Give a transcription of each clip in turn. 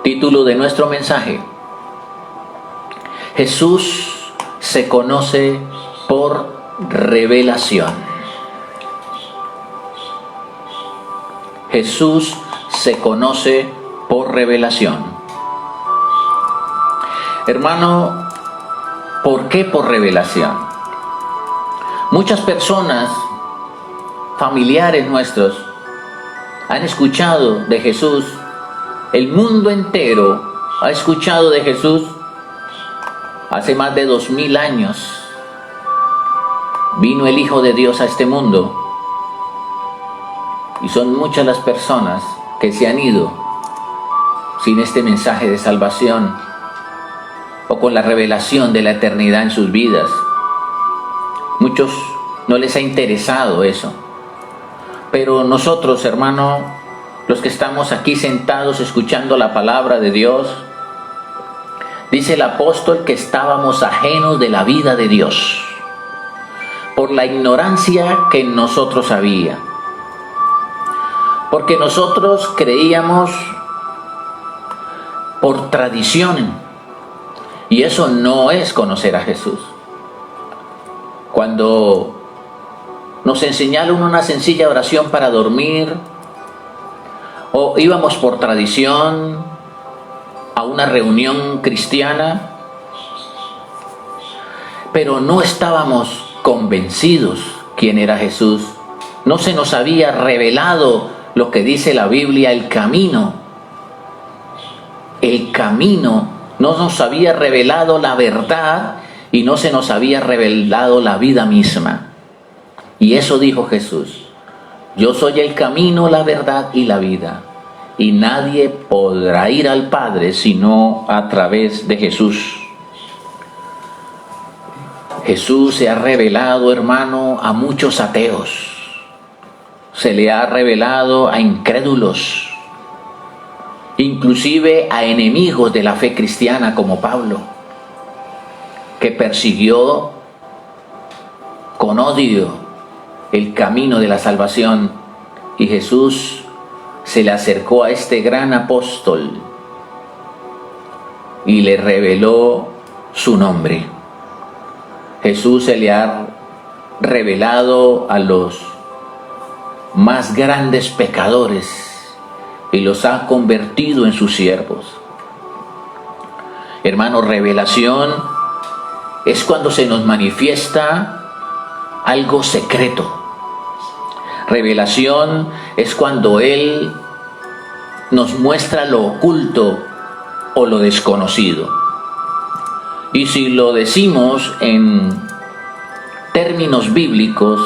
Título de nuestro mensaje: Jesús se conoce por revelación. Jesús se conoce por revelación. Hermano, ¿por qué por revelación? Muchas personas, familiares nuestros, han escuchado de Jesús. El mundo entero ha escuchado de Jesús hace más de 2000 años. Vino el Hijo de Dios a este mundo y son muchas las personas que se han ido sin este mensaje de salvación o con la revelación de la eternidad en sus vidas. Muchos no les ha interesado eso. Pero nosotros, hermano, los que estamos aquí sentados escuchando la palabra de Dios, dice el apóstol que estábamos ajenos de la vida de Dios por la ignorancia que en nosotros había. Porque nosotros creíamos por tradición, y eso no es conocer a Jesús. Cuando nos enseñaron una sencilla oración para dormir, o íbamos por tradición a una reunión cristiana, pero no estábamos convencidos quién era Jesús. No se nos había revelado lo que dice la Biblia, el camino. El camino, no nos había revelado la verdad y no se nos había revelado la vida misma. Y eso dijo Jesús: yo soy el camino, la verdad y la vida, y nadie podrá ir al Padre sino a través de Jesús. Jesús se ha revelado, hermano, a muchos ateos. Se le ha revelado a incrédulos, inclusive a enemigos de la fe cristiana como Pablo, que persiguió con odio el camino de la salvación, y Jesús se le acercó a este gran apóstol y le reveló su nombre. Jesús se le ha revelado a los más grandes pecadores y los ha convertido en sus siervos. Hermano, revelación es cuando se nos manifiesta algo secreto. Revelación es cuando Él nos muestra lo oculto o lo desconocido. Y si lo decimos en términos bíblicos,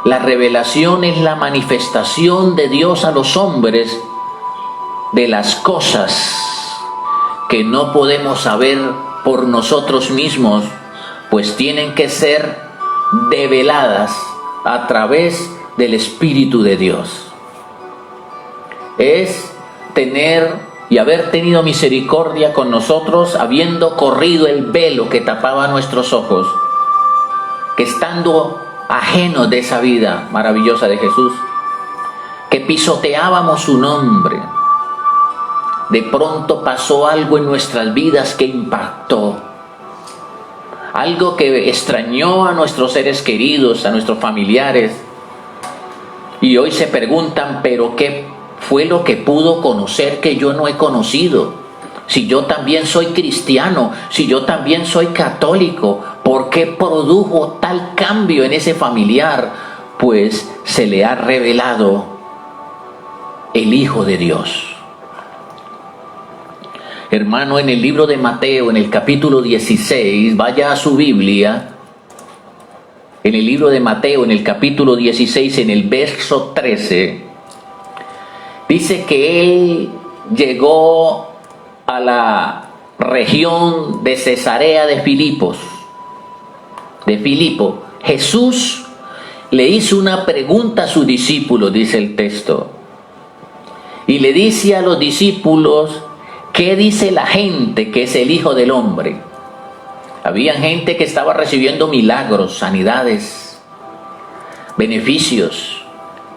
la revelación es la manifestación de Dios a los hombres de las cosas que no podemos saber por nosotros mismos, pues tienen que ser develadas a través del Espíritu de Dios. Es tener y haber tenido misericordia con nosotros, habiendo corrido el velo que tapaba nuestros ojos, que estando ajenos de esa vida maravillosa de Jesús, que pisoteábamos su nombre, de pronto pasó algo en nuestras vidas que impactó, algo que extrañó a nuestros seres queridos, a nuestros familiares, y hoy se preguntan: ¿pero qué fue lo que pudo conocer que yo no he conocido? Si yo también soy cristiano, si yo también soy católico, ¿por qué produjo tal cambio en ese familiar? Pues se le ha revelado el Hijo de Dios. Hermano, en el libro de Mateo, en el capítulo 16, vaya a su Biblia. En el libro de Mateo, en el capítulo 16, en el verso 13, dice que Él llegó a la región de Cesarea de Filipo. Jesús le hizo una pregunta a sus discípulos, dice el texto, y le dice a los discípulos: ¿qué dice la gente que es el Hijo del Hombre? Había gente que estaba recibiendo milagros, sanidades, beneficios.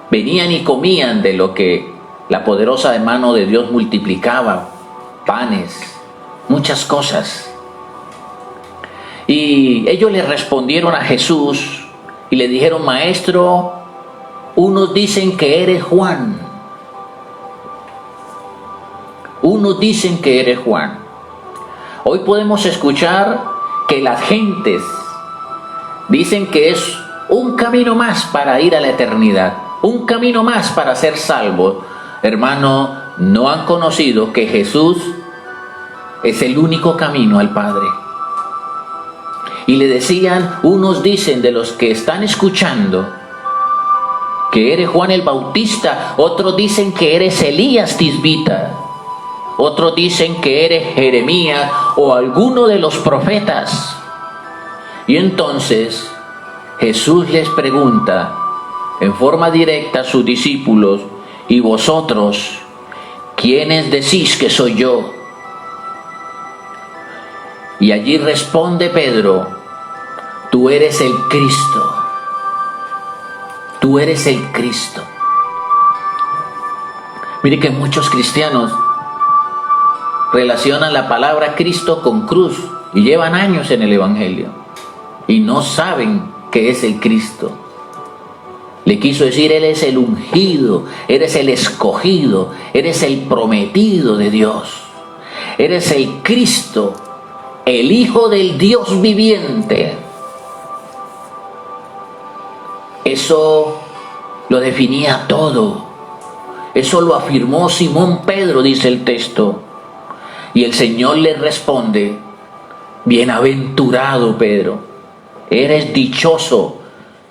Venían y comían de lo que la poderosa mano de Dios multiplicaba. panes, muchas cosas. Y ellos le respondieron a Jesús y le dijeron: Maestro, unos dicen que eres Juan. Unos dicen que eres Juan. Hoy podemos escuchar que las gentes dicen que es un camino más para ir a la eternidad, un camino más para ser salvos. Hermano, no han conocido que Jesús es el único camino al Padre. Y le decían, unos dicen de los que están escuchando que eres Juan el Bautista, otros dicen que eres Elías Tisbita, otros dicen que eres Jeremías o alguno de los profetas. Y entonces Jesús les pregunta en forma directa a sus discípulos: ¿y vosotros quiénes decís que soy yo? Y allí responde Pedro: tú eres el Cristo. Tú eres el Cristo. Mire que muchos cristianos relacionan la palabra Cristo con cruz y llevan años en el Evangelio y no saben que es el Cristo. Le quiso decir: Él es el ungido, eres el escogido, eres el prometido de Dios, eres el Cristo, el Hijo del Dios viviente. Eso lo definía todo. Eso lo afirmó Simón Pedro, dice el texto. Y el Señor le responde: bienaventurado Pedro, eres dichoso,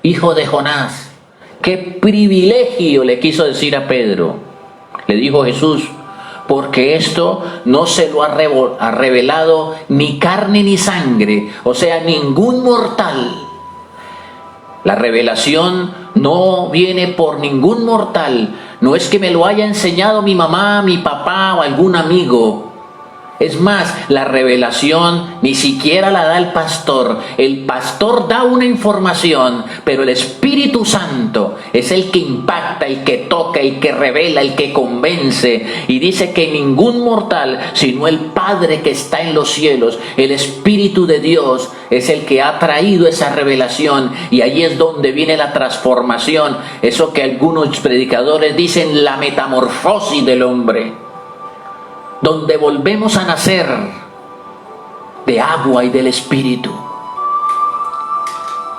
hijo de Jonás. ¡Qué privilegio! Le quiso decir a Pedro. Le dijo Jesús: porque esto no se lo ha revelado ni carne ni sangre, o sea, ningún mortal. La revelación no viene por ningún mortal. No es que me lo haya enseñado mi mamá, mi papá o algún amigo. Es más, la revelación ni siquiera la da el pastor. El pastor da una información, pero el Espíritu Santo es el que impacta, el que toca, el que revela, el que convence. Y dice que ningún mortal, sino el Padre que está en los cielos, el Espíritu de Dios, es el que ha traído esa revelación. Y ahí es donde viene la transformación. Eso que algunos predicadores dicen, la metamorfosis del hombre, donde volvemos a nacer de agua y del Espíritu,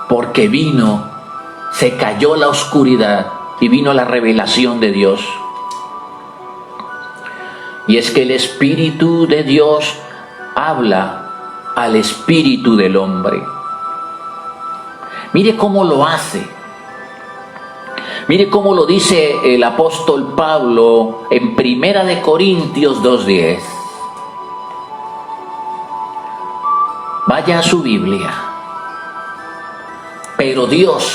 porque se cayó la oscuridad y vino la revelación de Dios. Y es que el Espíritu de Dios habla al espíritu del hombre. Mire cómo lo hace. Mire cómo lo dice el apóstol Pablo en 1 Corintios 2:10. Vaya a su Biblia. Pero Dios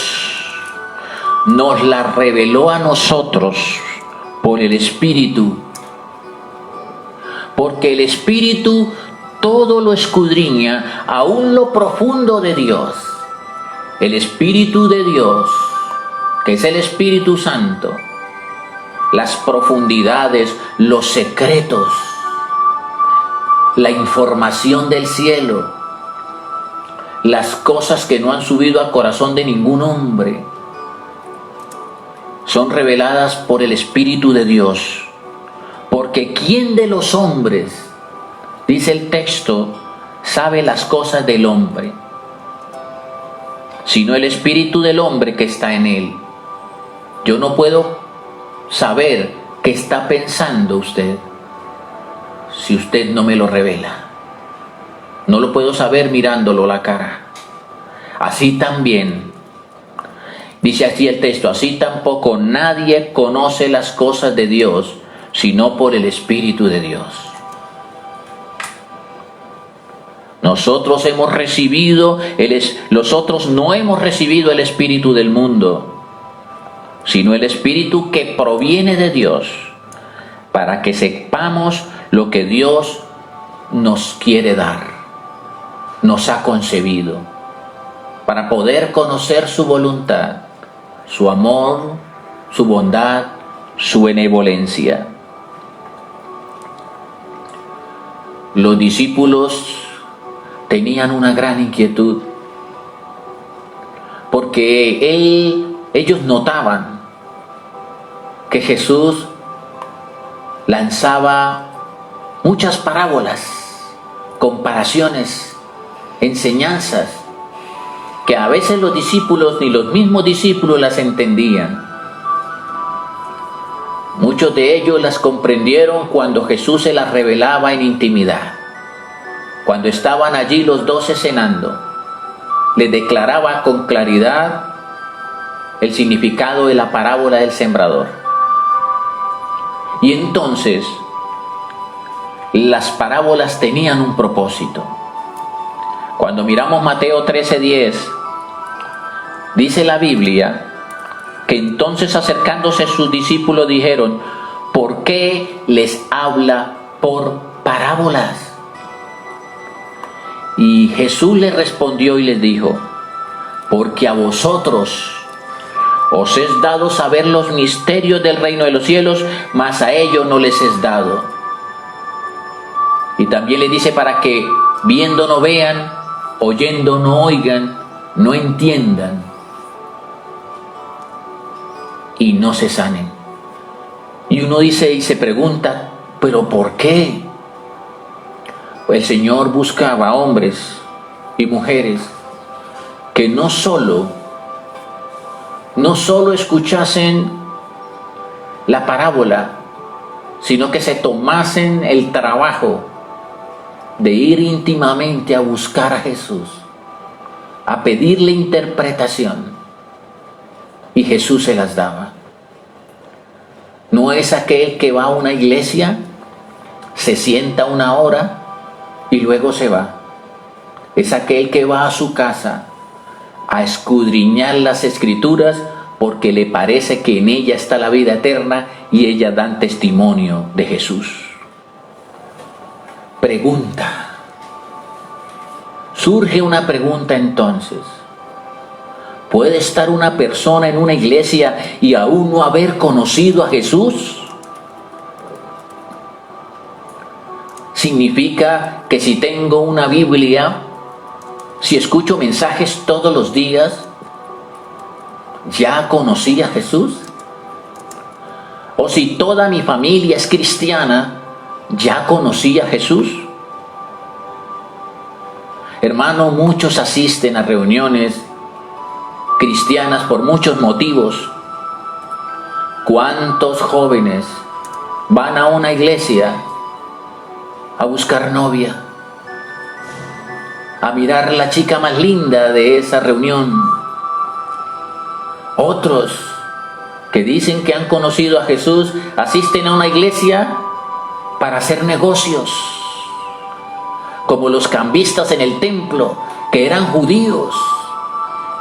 nos la reveló a nosotros por el Espíritu. Porque el Espíritu todo lo escudriña, aún lo profundo de Dios. El Espíritu de Dios, que es el Espíritu Santo, las profundidades, los secretos, la información del cielo, las cosas que no han subido al corazón de ningún hombre, son reveladas por el Espíritu de Dios. Porque ¿quién de los hombres, dice el texto, sabe las cosas del hombre, sino el Espíritu del hombre que está en él? Yo no puedo saber qué está pensando usted si usted no me lo revela. No lo puedo saber mirándolo la cara. Así también, dice así el texto, así tampoco nadie conoce las cosas de Dios sino por el Espíritu de Dios. Nosotros no hemos recibido el Espíritu del mundo, sino el Espíritu que proviene de Dios, para que sepamos lo que Dios nos quiere dar, nos ha concebido, para poder conocer su voluntad, su amor, su bondad, su benevolencia. los discípulos tenían una gran inquietud, porque ellos notaban que Jesús lanzaba muchas parábolas, comparaciones, enseñanzas, que a veces los discípulos ni los mismos discípulos las entendían. Muchos de ellos las comprendieron cuando Jesús se las revelaba en intimidad. Cuando estaban allí los 12 cenando, les declaraba con claridad el significado de la parábola del sembrador. Y entonces, las parábolas tenían un propósito. Cuando miramos Mateo 13:10, dice la Biblia que entonces acercándose sus discípulos dijeron: ¿por qué les habla por parábolas? Y Jesús les respondió y les dijo: porque a vosotros os es dado saber los misterios del reino de los cielos, mas a ellos no les es dado. Y también les dice para que viendo no vean, oyendo no oigan, no entiendan y no se sanen. Y uno dice y se pregunta, ¿pero por qué? El Señor buscaba hombres y mujeres que no solo escuchasen la parábola, sino que se tomasen el trabajo de ir íntimamente a buscar a Jesús, a pedirle interpretación, y Jesús se las daba. No es aquel que va a una iglesia, se sienta una hora y luego se va. Es aquel que va a su casa a escudriñar las Escrituras porque le parece que en ella está la vida eterna y ellas dan testimonio de Jesús. Pregunta. Surge una pregunta entonces. ¿Puede estar una persona en una iglesia y aún no haber conocido a Jesús? ¿Significa que si tengo una Biblia, si escucho mensajes todos los días, ya conocí a Jesús? ¿O si toda mi familia es cristiana, ya conocí a Jesús? Hermano, muchos asisten a reuniones cristianas por muchos motivos. ¿Cuántos jóvenes van a una iglesia a buscar novia, a mirar la chica más linda de esa reunión? Otros que dicen que han conocido a Jesús asisten a una iglesia para hacer negocios, como los cambistas en el templo, que eran judíos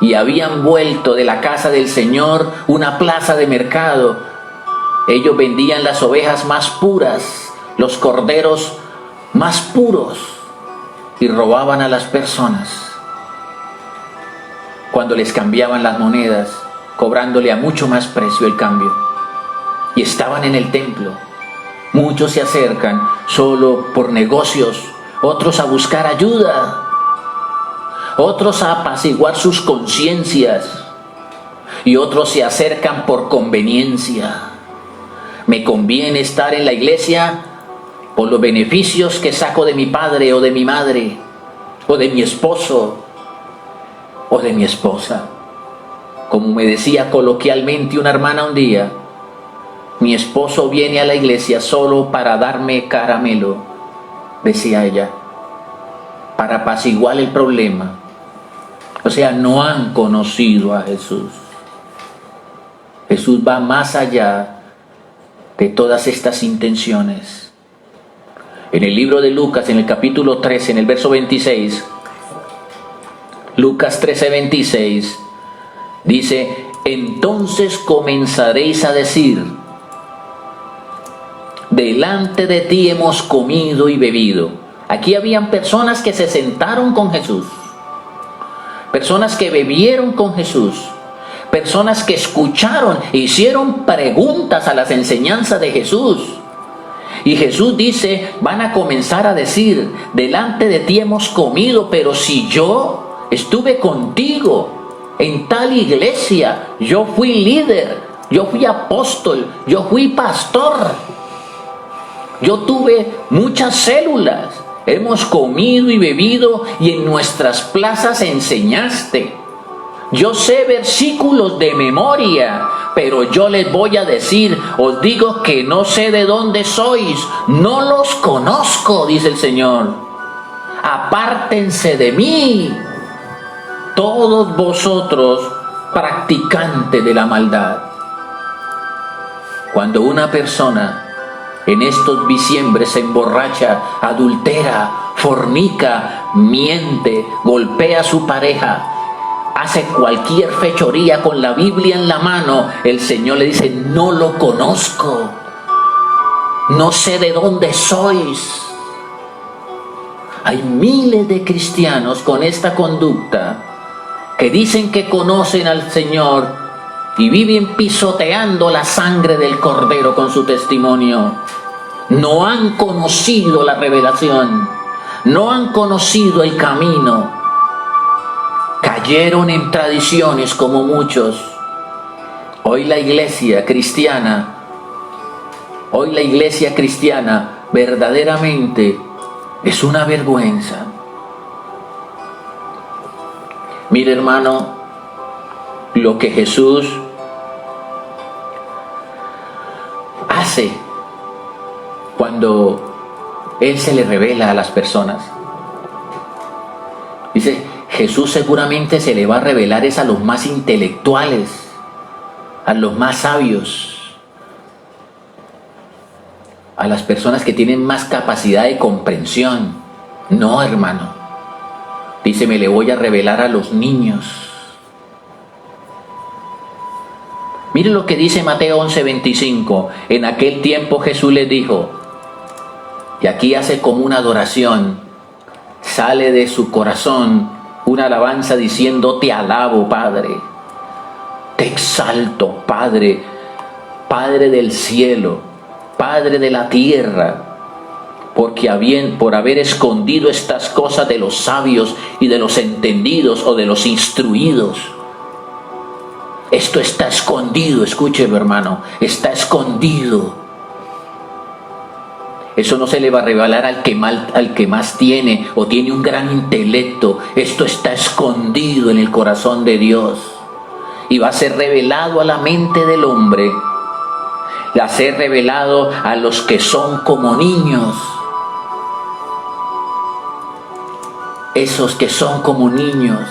y habían vuelto de la casa del Señor una plaza de mercado. Ellos vendían las ovejas más puras, los corderos más puros, y robaban a las personas cuando les cambiaban las monedas, cobrándole a mucho más precio el cambio. Y estaban en el templo. Muchos se acercan solo por negocios, otros a buscar ayuda, otros a apaciguar sus conciencias, y otros se acercan por conveniencia. Me conviene estar en la iglesia por los beneficios que saco de mi padre o de mi madre, o de mi esposo o de mi esposa. Como me decía coloquialmente una hermana un día, mi esposo viene a la iglesia solo para darme caramelo, decía ella, para apaciguar el problema. O sea, no han conocido a Jesús. Jesús va más allá de todas estas intenciones. En el libro de Lucas, en el capítulo 13, en el verso 26, Lucas 13:26, dice: entonces comenzaréis a decir, delante de ti hemos comido y bebido. Aquí habían personas que se sentaron con Jesús, personas que bebieron con Jesús, personas que escucharon e hicieron preguntas a las enseñanzas de Jesús. Y Jesús dice, van a comenzar a decir, delante de ti hemos comido, pero si yo estuve contigo en tal iglesia, yo fui líder, yo fui apóstol, yo fui pastor, yo tuve muchas células, hemos comido y bebido y en nuestras plazas enseñaste. Yo sé versículos de memoria, pero yo les voy a decir, os digo que no sé de dónde sois, no los conozco, dice el Señor. Apártense de mí, todos vosotros practicantes de la maldad. Cuando una persona en estos diciembres se emborracha, adultera, fornica, miente, golpea a su pareja, hace cualquier fechoría con la Biblia en la mano, el Señor le dice, no lo conozco, no sé de dónde sois. Hay miles de cristianos con esta conducta que dicen que conocen al Señor y viven pisoteando la sangre del Cordero con su testimonio. No han conocido la revelación, no han conocido el camino. Cayeron en tradiciones como muchos. Hoy la iglesia cristiana verdaderamente es una vergüenza. Mire, hermano, lo que Jesús hace cuando Él se le revela a las personas. Dice, Jesús seguramente se le va a revelar es a los más intelectuales, a los más sabios, a las personas que tienen más capacidad de comprensión. No, hermano. Dice, me le voy a revelar a los niños. Mire lo que dice Mateo 11:25. En aquel tiempo Jesús les dijo, y aquí hace como una adoración, sale de su corazón una alabanza diciendo, te alabo, Padre, te exalto, Padre, Padre del cielo, Padre de la tierra, porque por haber escondido estas cosas de los sabios y de los entendidos o de los instruidos. Esto está escondido, escúcheme, hermano, está escondido. Eso no se le va a revelar al que más tiene o tiene un gran intelecto. Esto está escondido en el corazón de Dios y va a ser revelado a la mente del hombre, va a ser revelado a los que son como niños. Esos que son como niños,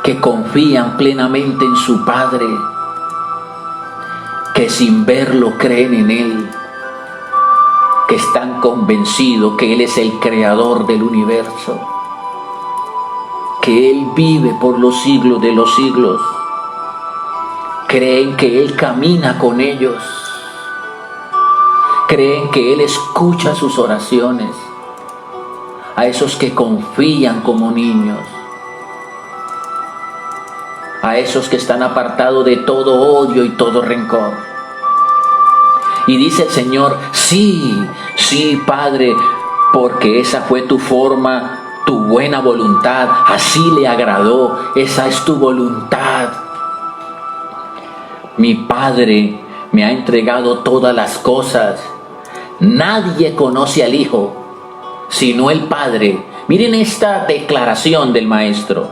que confían plenamente en su Padre, que sin verlo creen en Él, que están convencidos que Él es el creador del universo, que Él vive por los siglos de los siglos, creen que Él camina con ellos, creen que Él escucha sus oraciones. A esos que confían como niños, a esos que están apartados de todo odio y todo rencor. Y dice el Señor, sí, Padre, porque esa fue tu forma, tu buena voluntad, así le agradó, esa es tu voluntad. Mi Padre me ha entregado todas las cosas. Nadie conoce al Hijo sino el Padre. Miren esta declaración del Maestro.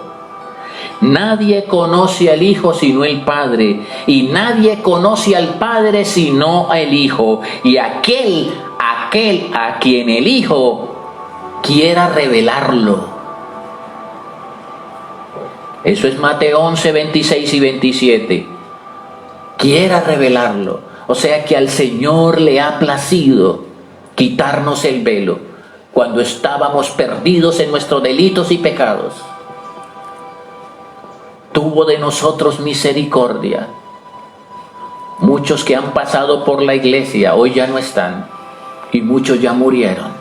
Nadie conoce al Hijo sino el Padre, y nadie conoce al Padre sino el Hijo, y aquel a quien el Hijo quiera revelarlo. Eso es Mateo 11, 26 y 27. Quiera revelarlo. O sea que al Señor le ha placido quitarnos el velo cuando estábamos perdidos en nuestros delitos y pecados. Tuvo de nosotros misericordia. Muchos que han pasado por la iglesia hoy ya no están, y muchos ya murieron.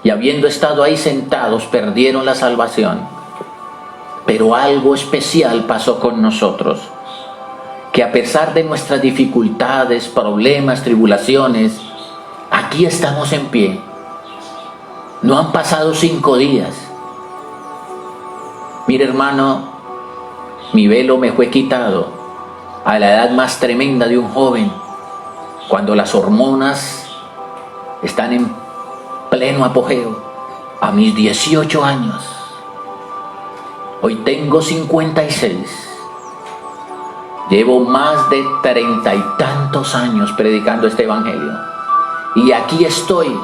Y habiendo estado ahí sentados, perdieron la salvación. Pero algo especial pasó con nosotros, que a pesar de nuestras dificultades, problemas, tribulaciones, aquí estamos en pie. No han pasado 5 días. Mire, hermano, mi velo me fue quitado a la edad más tremenda de un joven, cuando las hormonas están en pleno apogeo, a mis 18 años. Hoy tengo 56. Llevo más de 30 y tantos años predicando este evangelio. Y aquí estoy.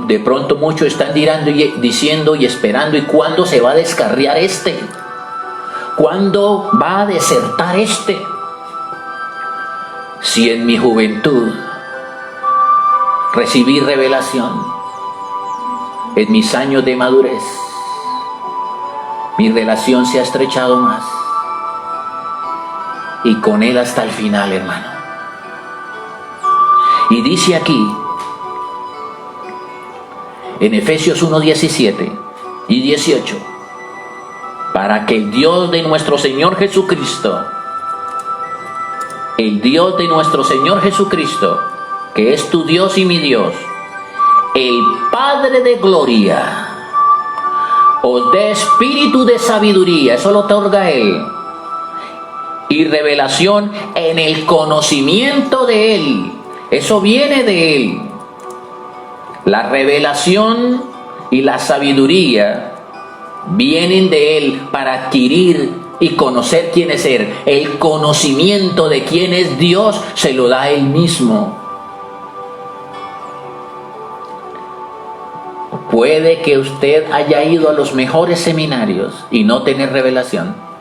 De pronto muchos están diciendo y esperando, ¿y cuándo se va a descarriar este? ¿Cuándo va a desertar este? Si en mi juventud recibí revelación, en mis años de madurez, mi relación se ha estrechado más. Y con Él hasta el final, hermano. Y dice aquí, en Efesios 1:17 y 18, para que el Dios de nuestro Señor Jesucristo, que es tu Dios y mi Dios, el Padre de gloria, os dé espíritu de sabiduría, eso lo otorga Él, y revelación en el conocimiento de Él. Eso viene de Él. La revelación y la sabiduría vienen de Él para adquirir y conocer quién es Él. El conocimiento de quién es Dios se lo da Él mismo. Puede que usted haya ido a los mejores seminarios y no tener revelación.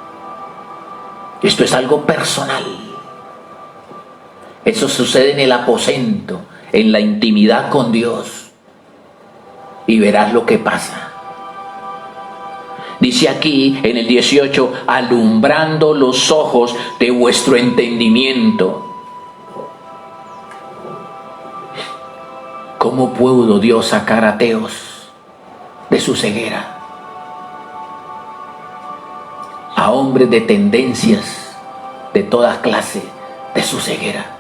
Esto es algo personal. Eso sucede en el aposento, en la intimidad con Dios. Y verás lo que pasa. Dice aquí en el 18, alumbrando los ojos de vuestro entendimiento. ¿Cómo pudo Dios sacar a ateos de su ceguera? A hombres de tendencias de toda clase de su ceguera.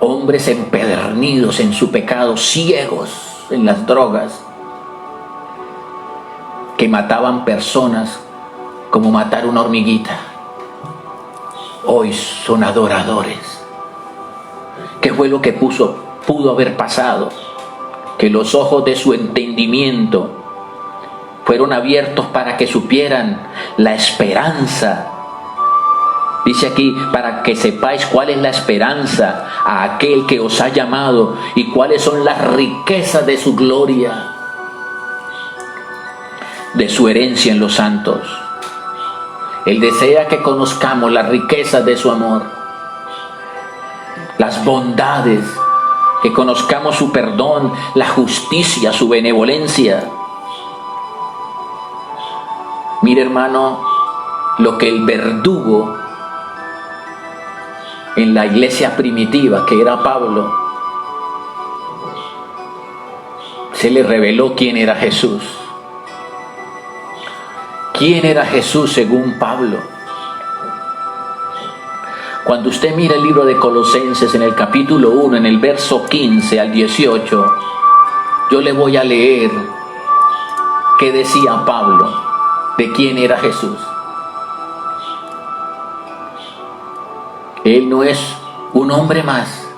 Hombres empedernidos en su pecado, ciegos en las drogas, que mataban personas como matar una hormiguita. Hoy son adoradores. ¿Qué fue lo que pudo haber pasado? Que los ojos de su entendimiento fueron abiertos para que supieran la esperanza. Dice aquí, para que sepáis cuál es la esperanza a aquel que os ha llamado y cuáles son las riquezas de su gloria, de su herencia en los santos. Él desea que conozcamos las riquezas de su amor, las bondades, que conozcamos su perdón, la justicia, su benevolencia. Mire, hermano, lo que el verdugo en la iglesia primitiva, que era Pablo, se le reveló quién era Jesús. ¿Quién era Jesús según Pablo? Cuando usted mira el libro de Colosenses en el capítulo 1, en el verso 15 al 18, yo le voy a leer qué decía Pablo de quién era Jesús. Él no es un hombre más.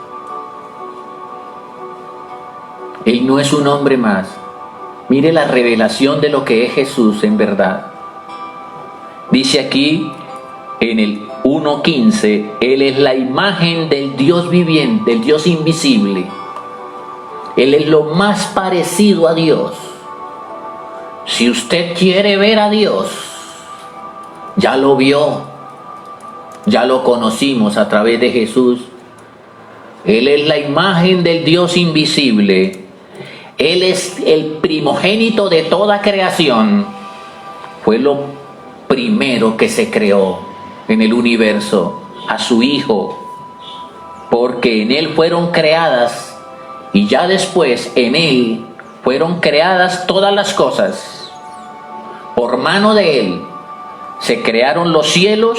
Él no es un hombre más. Mire la revelación de lo que es Jesús en verdad. Dice aquí en el 1:15, Él es la imagen del Dios viviente, del Dios invisible. Él es lo más parecido a Dios. Si usted quiere ver a Dios, ya lo vio, ya lo conocimos a través de Jesús. Él es la imagen del Dios invisible. Él es el primogénito de toda creación. Fue lo primero que se creó en el universo, a su Hijo, porque en Él fueron creadas, y ya después en Él fueron creadas todas las cosas, por mano de Él, se crearon los cielos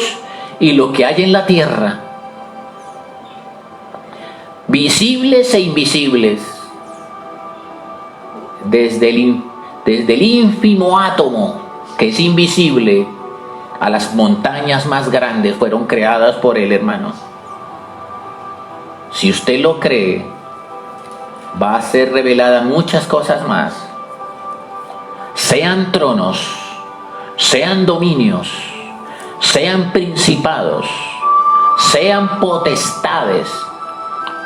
y lo que hay en la tierra, visibles e invisibles, desde el ínfimo átomo que es invisible a las montañas más grandes fueron creadas por Él, hermanos. Si usted lo cree, va a ser revelada muchas cosas más. Sean tronos, sean dominios, sean principados, sean potestades,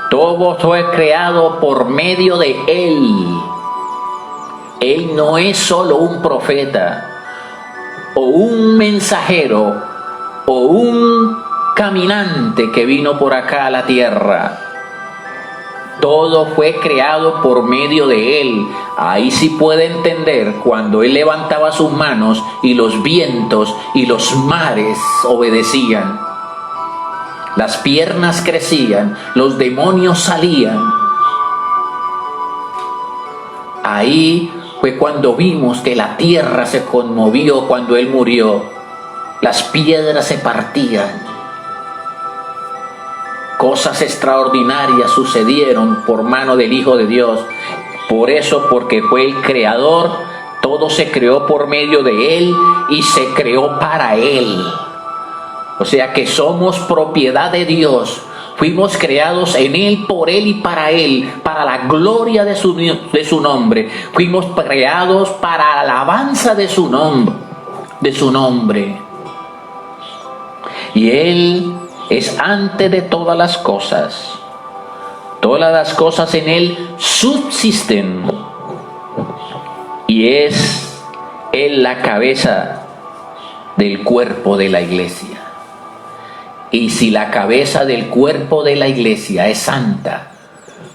todo fue creado por medio de Él. Él no es solo un profeta, o un mensajero, o un caminante que vino por acá a la tierra. Todo fue creado por medio de Él. Ahí sí puede entender cuando Él levantaba sus manos y los vientos y los mares obedecían. Las piernas crecían, los demonios salían. Ahí fue cuando vimos que la tierra se conmovió cuando Él murió. Las piedras se partían. Cosas extraordinarias sucedieron por mano del Hijo de Dios. Por eso, porque fue el Creador, todo se creó por medio de Él y se creó para Él. O sea que somos propiedad de Dios. Fuimos creados en Él, por Él y para la gloria de su nombre. Fuimos creados para la alabanza de su nombre. Y Él es antes de todas las cosas. Todas las cosas en Él subsisten. Y es Él la cabeza del cuerpo de la iglesia. Y si la cabeza del cuerpo de la iglesia es santa,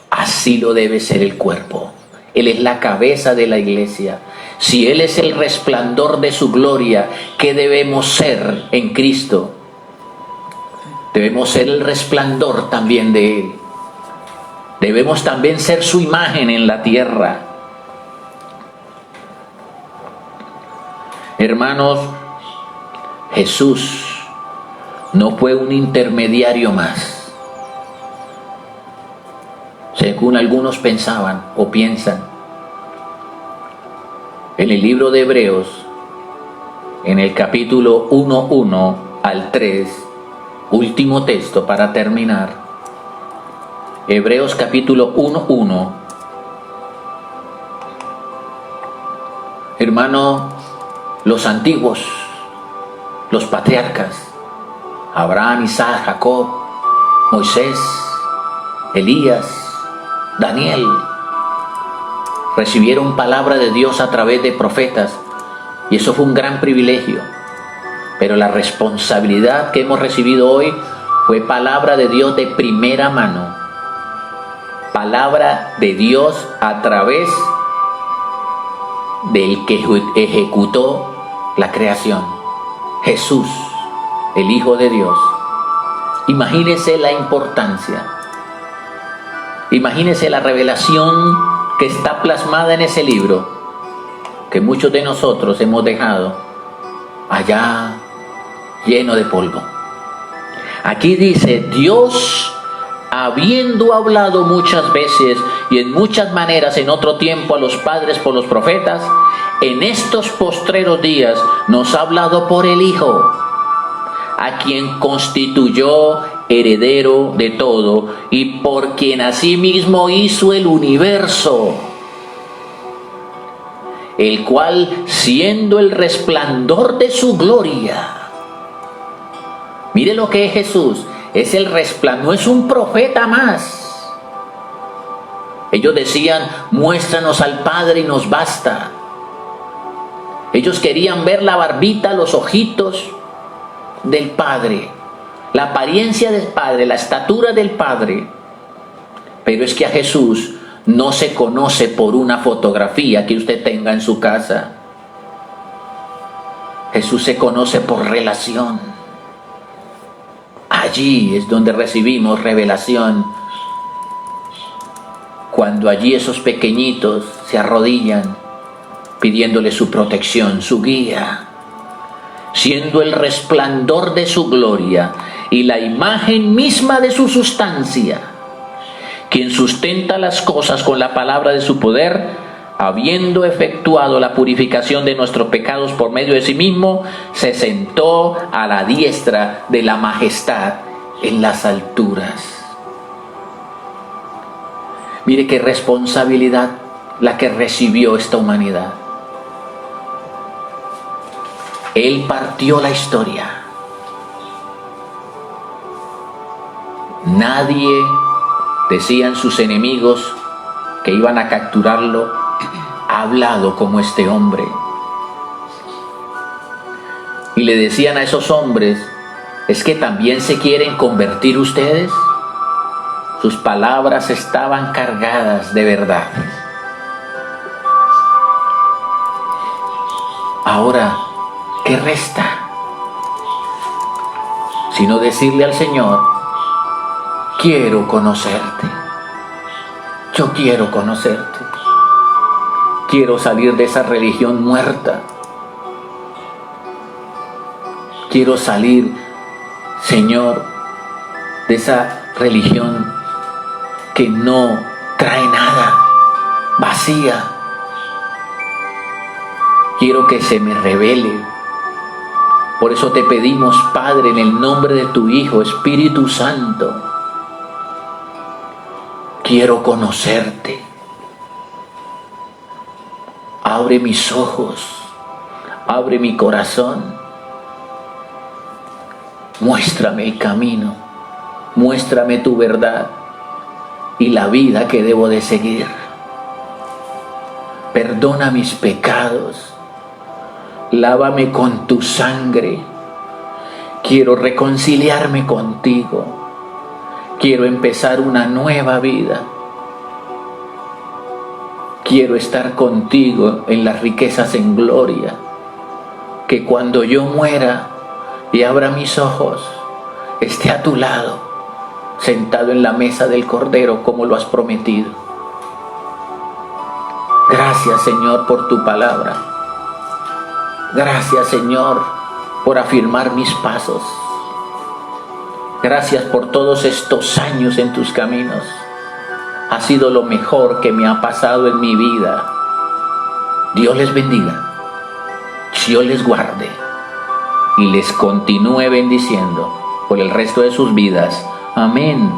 así lo debe ser el cuerpo. Él es la cabeza de la iglesia. Si Él es el resplandor de su gloria, ¿qué debemos ser en Cristo? Debemos ser el resplandor también de Él. Debemos también ser su imagen en la tierra. Hermanos, Jesús no fue un intermediario más, según algunos pensaban o piensan. En el libro de Hebreos, en el capítulo 1:1 al 3, último texto para terminar, Hebreos capítulo 1:1. Hermano, los antiguos, los patriarcas, Abraham, Isaac, Jacob, Moisés, Elías, Daniel, recibieron palabra de Dios a través de profetas, y eso fue un gran privilegio. Pero la responsabilidad que hemos recibido hoy fue palabra de Dios de primera mano. Palabra de Dios a través del que ejecutó la creación, Jesús, el Hijo de Dios. Imagínese la importancia. Imagínese la revelación que está plasmada en ese libro, que muchos de nosotros hemos dejado allá lleno de polvo. Aquí dice: Dios, habiendo hablado muchas veces y en muchas maneras en otro tiempo a los padres por los profetas, en estos postreros días nos ha hablado por el Hijo, a quien constituyó heredero de todo y por quien asimismo hizo el universo, el cual, siendo el resplandor de su gloria. Mire lo que es Jesús, es el resplandor, no es un profeta más. Ellos decían: muéstranos al Padre y nos basta. Ellos querían ver la barbita, los ojitos del Padre, la apariencia del Padre, la estatura del Padre. Pero es que a Jesús no se conoce por una fotografía que usted tenga en su casa. Jesús se conoce por relación. Allí es donde recibimos revelación. Cuando allí esos pequeñitos se arrodillan pidiéndole su protección, su guía. siendo el resplandor de su gloria y la imagen misma de su sustancia, quien sustenta las cosas con la palabra de su poder, habiendo efectuado la purificación de nuestros pecados por medio de sí mismo, se sentó a la diestra de la majestad en las alturas. Mire qué responsabilidad la que recibió esta humanidad. Él partió la historia. Nadie, decían sus enemigos que iban a capturarlo, ha hablado como este hombre. Y le decían a esos hombres, ¿es que también se quieren convertir ustedes? Sus palabras estaban cargadas de verdad. Ahora, ¿qué resta? Sino decirle al Señor, quiero conocerte. Yo quiero conocerte. Quiero salir de esa religión muerta. Quiero salir, Señor, de esa religión que no trae nada, vacía. Quiero que se me revele. Por eso te pedimos, Padre, en el nombre de tu Hijo, Espíritu Santo, quiero conocerte. Abre mis ojos, abre mi corazón. Muéstrame el camino, muéstrame tu verdad y la vida que debo de seguir. Perdona mis pecados, lávame con tu sangre. Quiero reconciliarme contigo, quiero empezar una nueva vida. Quiero estar contigo en las riquezas en gloria, que cuando yo muera y abra mis ojos, esté a tu lado, sentado en la mesa del Cordero como lo has prometido. Gracias, Señor, por tu palabra. Gracias, Señor, por afirmar mis pasos. Gracias por todos estos años en tus caminos. Ha sido lo mejor que me ha pasado en mi vida. Dios les bendiga, Dios les guarde y les continúe bendiciendo por el resto de sus vidas. Amén.